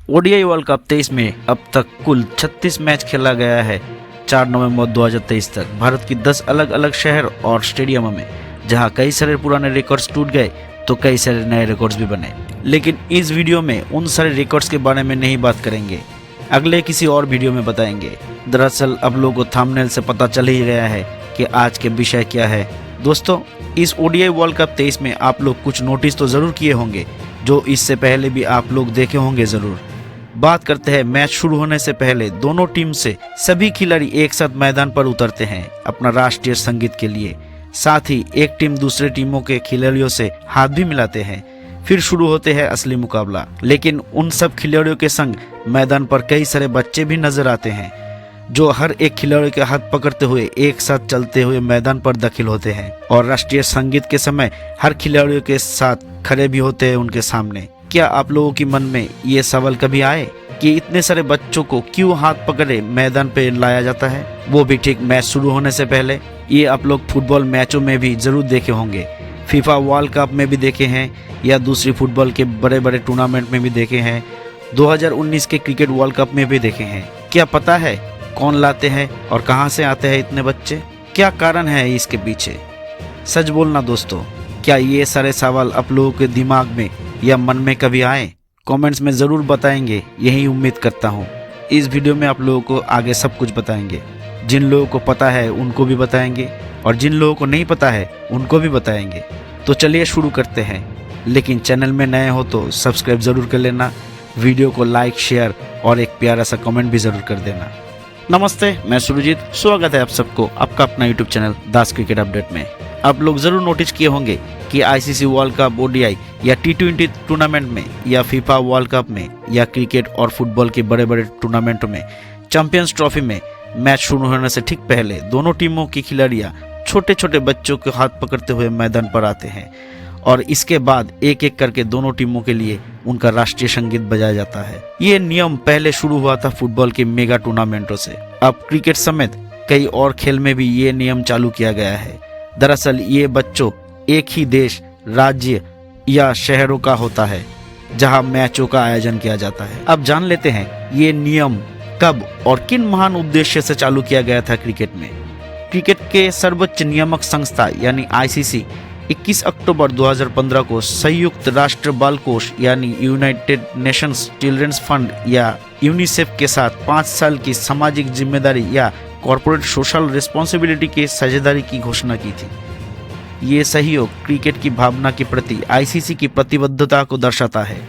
ODI world cup 23 में अब तक कुल 36 मैच खेला गया है। 4 नवंबर 2023 तक भारत की 10 अलग अलग शहर और स्टेडियमों में, जहां कई सारे पुराने रिकॉर्ड्स टूट गए तो कई सारे नए रिकॉर्ड्स भी बने। लेकिन इस वीडियो में उन सारे रिकॉर्ड्स के बारे में नहीं बात करेंगे, अगले किसी और वीडियो में बताएंगे। दरअसल अब लोगों को थंबनेल से पता चल ही गया है कि आज के विषय क्या है। दोस्तों, इस ओडीआई वर्ल्ड कप 23 में आप लोग कुछ नोटिस तो ज़रूर किए होंगे, जो इससे पहले भी आप लोग देखे होंगे ज़रूर। बात करते हैं मैच शुरू होने से पहले दोनों टीम से सभी खिलाड़ी एक साथ मैदान पर उतरते हैं अपना राष्ट्रीय संगीत के लिए। साथ ही एक टीम दूसरे टीमों के खिलाड़ियों से हाथ भी मिलाते हैं। फिर शुरू होते हैं असली मुकाबला। लेकिन उन सब खिलाड़ियों के संग मैदान पर कई सारे बच्चे भी नजर आते हैं, जो हर एक खिलाड़ी के हाथ पकड़ते हुए एक साथ चलते हुए मैदान पर दाखिल होते हैं और राष्ट्रीय संगीत के समय हर खिलाड़ियों के साथ खड़े भी होते हैं उनके सामने। क्या आप लोगों के मन में ये सवाल कभी आए कि इतने सारे बच्चों को क्यों हाथ पकड़े मैदान पे लाया जाता है, वो भी ठीक मैच शुरू होने से पहले? ये आप लोग फुटबॉल मैचों में भी जरूर देखे होंगे, फीफा वर्ल्ड कप में भी देखे हैं या दूसरी फुटबॉल के बड़े बड़े टूर्नामेंट में भी देखे हैं, 2019 के क्रिकेट वर्ल्ड कप में भी देखे हैं। क्या पता है कौन लाते हैं और कहां से आते हैं इतने बच्चे? क्या कारण है इसके पीछे? सच बोलना दोस्तों, क्या ये सारे सवाल आप लोगों के दिमाग में या मन में कभी आए? कमेंट्स में ज़रूर बताएंगे, यही उम्मीद करता हूँ। इस वीडियो में आप लोगों को आगे सब कुछ बताएंगे। जिन लोगों को पता है उनको भी बताएंगे और जिन लोगों को नहीं पता है उनको भी बताएंगे। तो चलिए शुरू करते हैं। लेकिन चैनल में नए हो तो सब्सक्राइब ज़रूर कर लेना, वीडियो को लाइक, शेयर और एक प्यारा सा कमेंट भी ज़रूर कर देना। नमस्ते, मैं सुरजीत, स्वागत है आप सबको आपका अपना यूट्यूब चैनल दास क्रिकेट अपडेट में। आप लोग ज़रूर नोटिस किए होंगे कि आईसीसी वर्ल्ड कप, ओडीआई या टी20 टूर्नामेंट में या फीफा वर्ल्ड कप में या क्रिकेट और फुटबॉल के बड़े बड़े टूर्नामेंटों में, चैंपियंस ट्रॉफी में मैच शुरू होने से ठीक पहले दोनों टीमों की खिलाड़ियां छोटे छोटे बच्चों के हाथ पकड़ते हुए मैदान पर आते हैं और इसके बाद एक एक करके दोनों टीमों के लिए उनका राष्ट्रीय संगीत बजाया जाता है। ये नियम पहले शुरू हुआ था फुटबॉल के मेगा टूर्नामेंटों से। अब क्रिकेट समेत कई और खेल में भी ये नियम चालू किया गया है। दरअसल ये बच्चों एक ही देश, राज्य या शहरों का होता है जहां मैचों का आयोजन किया जाता है। अब जान लेते हैं ये नियम कब और किन महान उद्देश्य से चालू किया गया था क्रिकेट में। क्रिकेट के सर्वोच्च नियामक संस्था यानी आईसीसी 21 अक्टूबर 2015 को संयुक्त राष्ट्र बाल कोष यानी यूनाइटेड नेशंस चिल्ड्रंस फंड या यूनिसेफ के साथ 5 साल की सामाजिक जिम्मेदारी या कॉर्पोरेट सोशल रिस्पॉन्सिबिलिटी की साझेदारी की घोषणा की थी। ये सहयोग क्रिकेट की भावना के प्रति आईसीसी की प्रतिबद्धता को दर्शाता है,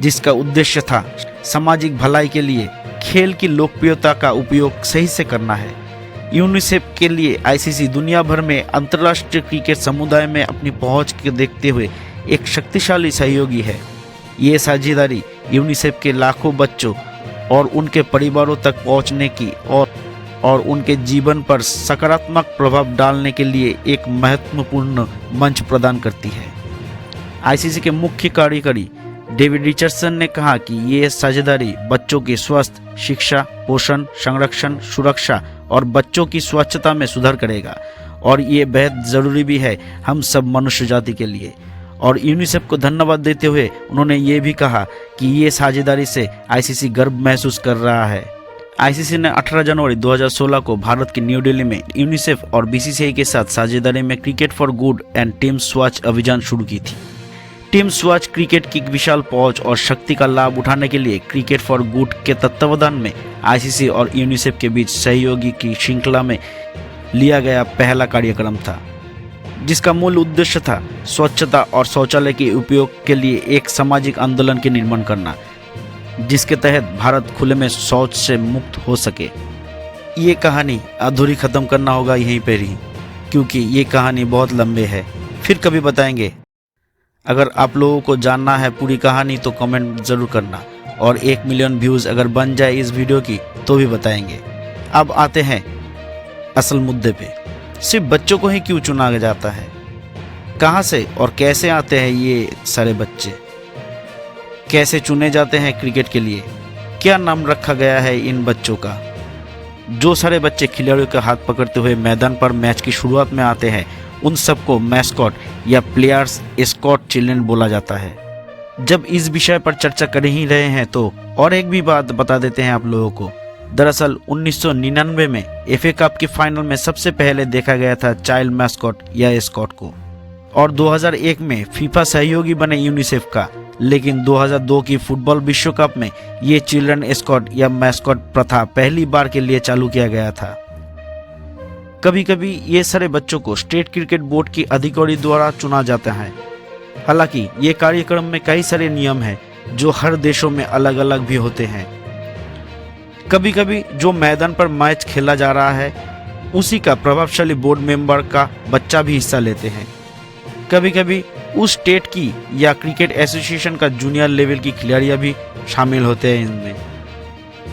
जिसका उद्देश्य था सामाजिक भलाई के लिए खेल की लोकप्रियता का उपयोग सही से करना है। यूनिसेफ के लिए आईसीसी दुनिया भर में अंतर्राष्ट्रीय क्रिकेट समुदाय में अपनी पहुंच के देखते हुए एक शक्तिशाली सहयोगी है। ये साझेदारी यूनिसेफ के लाखों बच्चों और उनके परिवारों तक पहुंचने की और उनके जीवन पर सकारात्मक प्रभाव डालने के लिए एक महत्वपूर्ण मंच प्रदान करती है। आईसीसी के मुख्य कार्यकारी डेविड रिचर्डसन ने कहा कि ये साझेदारी बच्चों के स्वास्थ्य, शिक्षा, पोषण, संरक्षण, सुरक्षा और बच्चों की स्वच्छता में सुधार करेगा और ये बेहद ज़रूरी भी है हम सब मनुष्य जाति के लिए। और यूनिसेफ को धन्यवाद देते हुए उन्होंने ये भी कहा कि ये साझेदारी से आईसीसी गर्व महसूस कर रहा है। आईसीसी ने 18 जनवरी 2016 को भारत की न्यू दिल्ली में यूनिसेफ और बीसीसीआई के साथ साझेदारी में cricket for good and team Swachh Abhiyan शुरू की थी। टीम स्वच्छ क्रिकेट की विशाल पहुंच और शक्ति का लाभ उठाने के लिए क्रिकेट फॉर गुड के तत्वावधान में आईसीसी और यूनिसेफ के बीच सहयोगी की श्रृंखला में लिया गया पहला कार्यक्रम था, जिसका मूल उद्देश्य था स्वच्छता और शौचालय के उपयोग के लिए एक सामाजिक आंदोलन के निर्माण करना, जिसके तहत भारत खुले में शौच से मुक्त हो सके। ये कहानी अधूरी ख़त्म करना होगा यहीं पर ही, क्योंकि ये कहानी बहुत लंबे है, फिर कभी बताएंगे। अगर आप लोगों को जानना है पूरी कहानी तो कमेंट ज़रूर करना और 1 मिलियन व्यूज़ अगर बन जाए इस वीडियो की तो भी बताएंगे। अब आते हैं असल मुद्दे पे। सिर्फ बच्चों को ही क्यों चुना जाता है? कहाँ से और कैसे आते हैं ये सारे बच्चे? कैसे चुने जाते हैं क्रिकेट के लिए? क्या नाम रखा गया है इन बच्चों का? जो सारे बच्चे खिलाड़ियों के हाथ पकड़ते हुए मैदान पर मैच की शुरुआत में आते हैं उन सबको मैस्कॉट या प्लेयर्स एस्कॉट चिल्ड्रन बोला जाता है। जब इस विषय पर चर्चा कर ही रहे हैं तो और एक भी बात बता देते हैं आप लोगों को। दरअसल 1999 में एफए कप के फाइनल में सबसे पहले देखा गया था चाइल्ड मैस्कॉट या एस्कॉट को, और 2001 में फीफा सहयोगी बने यूनिसेफ का। लेकिन 2002 की फुटबॉल विश्व कप में ये चिल्ड्रन एस्कॉट या मैस्कॉट प्रथा पहली बार के लिए चालू किया गया था। कभी कभी ये सारे बच्चों को स्टेट क्रिकेट बोर्ड की अधिकारी द्वारा चुना जाता है। हालांकि ये कार्यक्रम में कई सारे नियम हैं जो हर देशों में अलग अलग भी होते हैं। कभी कभी जो मैदान पर मैच खेला जा रहा है उसी का प्रभावशाली बोर्ड मेंबर का बच्चा भी हिस्सा लेते हैं। कभी कभी उस स्टेट की या क्रिकेट एसोसिएशन का जूनियर लेवल की खिलाड़ियां भी शामिल होते हैं इनमें।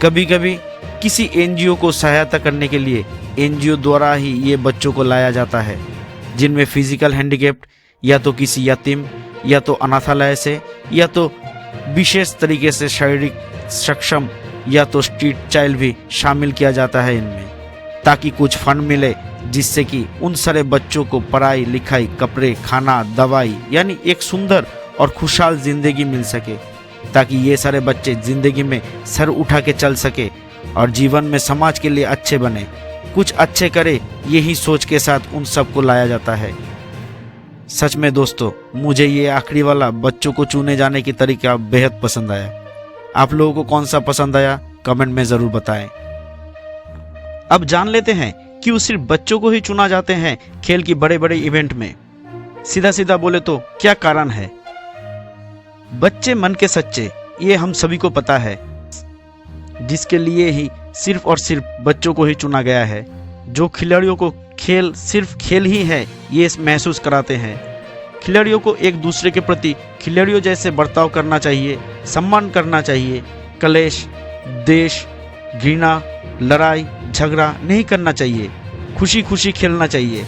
कभी कभी किसी एनजीओ को सहायता करने के लिए एनजीओ द्वारा ही ये बच्चों को लाया जाता है, जिनमें फिजिकल हैंडीकैप्ड या तो किसी यतीम या तो अनाथालय से या तो विशेष तरीके से शारीरिक सक्षम या तो स्ट्रीट चाइल्ड भी शामिल किया जाता है इनमें, ताकि कुछ फंड मिले जिससे कि उन सारे बच्चों को पढ़ाई लिखाई, कपड़े, खाना, दवाई यानी एक सुंदर और खुशहाल जिंदगी मिल सके, ताकि ये सारे बच्चे जिंदगी में सर उठा के चल सके और जीवन में समाज के लिए अच्छे बने, कुछ अच्छे करे, यही सोच के साथ उन सबको लाया जाता है। सच में दोस्तों, मुझे ये आखिरी वाला बच्चों को चुने जाने की तरीका बेहद पसंद आया। आप लोगों को कौन सा पसंद आया कमेंट में जरूर बताएं। अब जान लेते हैं क्यों सिर्फ बच्चों को ही चुना जाते हैं खेल की बड़े बड़े इवेंट में। सीधा सीधा बोले तो क्या कारण है? बच्चे मन के सच्चे, ये हम सभी को पता है, जिसके लिए ही सिर्फ और सिर्फ बच्चों को ही चुना गया है। जो खिलाड़ियों को खेल सिर्फ खेल ही है ये महसूस कराते हैं। खिलाड़ियों को एक दूसरे के प्रति खिलाड़ियों जैसे बर्ताव करना चाहिए, सम्मान करना चाहिए। कलेश, देश, घृणा, लड़ाई झगड़ा नहीं करना चाहिए। खुशी खुशी खेलना चाहिए,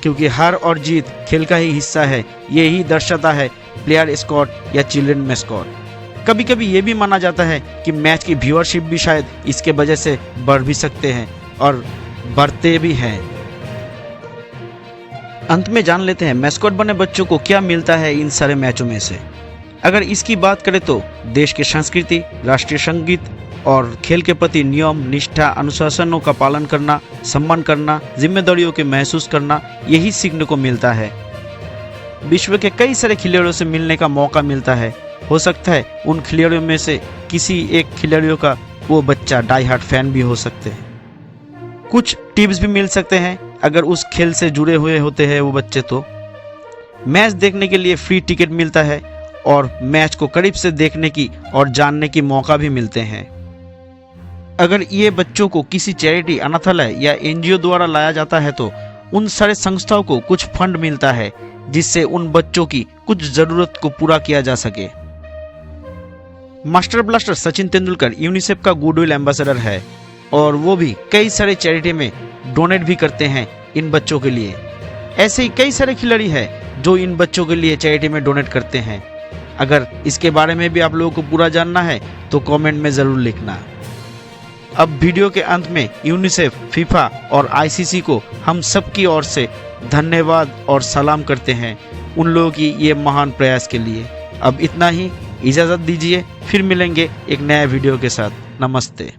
क्योंकि हार और जीत खेल का ही हिस्सा है। ये ही दर्शाता है प्लेयर एस्कॉट या चिल्ड्रन मैस्कॉट। कभी कभी ये भी माना जाता है कि मैच की व्यूअरशिप भी शायद इसके वजह से बढ़ भी सकते हैं और बढ़ते भी हैं। अंत में जान लेते हैं मैस्कॉट बने बच्चों को क्या मिलता है इन सारे मैचों में से। अगर इसकी बात करें तो देश की संस्कृति, राष्ट्रीय संगीत और खेल के प्रति नियम, निष्ठा, अनुशासनों का पालन करना, सम्मान करना, जिम्मेदारियों के महसूस करना, यही सीखने को मिलता है। विश्व के कई सारे खिलाड़ियों से मिलने का मौका मिलता है। हो सकता है उन खिलाड़ियों में से किसी एक खिलाड़ियों का वो बच्चा डाई हार्ट फैन भी हो सकते हैं। कुछ टिप्स भी मिल सकते हैं अगर उस खेल से जुड़े हुए होते हैं वो बच्चे। तो मैच देखने के लिए फ्री टिकट मिलता है और मैच को करीब से देखने की और जानने की मौका भी मिलते हैं। अगर ये बच्चों को किसी चैरिटी, अनाथालय या एनजीओ द्वारा लाया जाता है तो उन सारे संस्थाओं को कुछ फंड मिलता है जिससे उन बच्चों की कुछ जरूरत को पूरा किया जा सके। Master blaster Sachin Tendulkar UNICEF का गुडविल एम्बेसडर है और वो भी कई सारे चैरिटी में डोनेट भी करते हैं इन बच्चों के लिए। ऐसे ही कई सारे खिलाड़ी हैं जो इन बच्चों के लिए चैरिटी में डोनेट करते हैं। अगर इसके बारे में भी आप लोगों को पूरा जानना है तो कमेंट में ज़रूर लिखना। अब वीडियो के अंत में यूनिसेफ, फीफा और आईसीसी को हम सब की ओर से धन्यवाद और सलाम करते हैं उन लोगों की ये महान प्रयास के लिए। अब इतना ही, इजाज़त दीजिए, फिर मिलेंगे एक नया वीडियो के साथ। नमस्ते।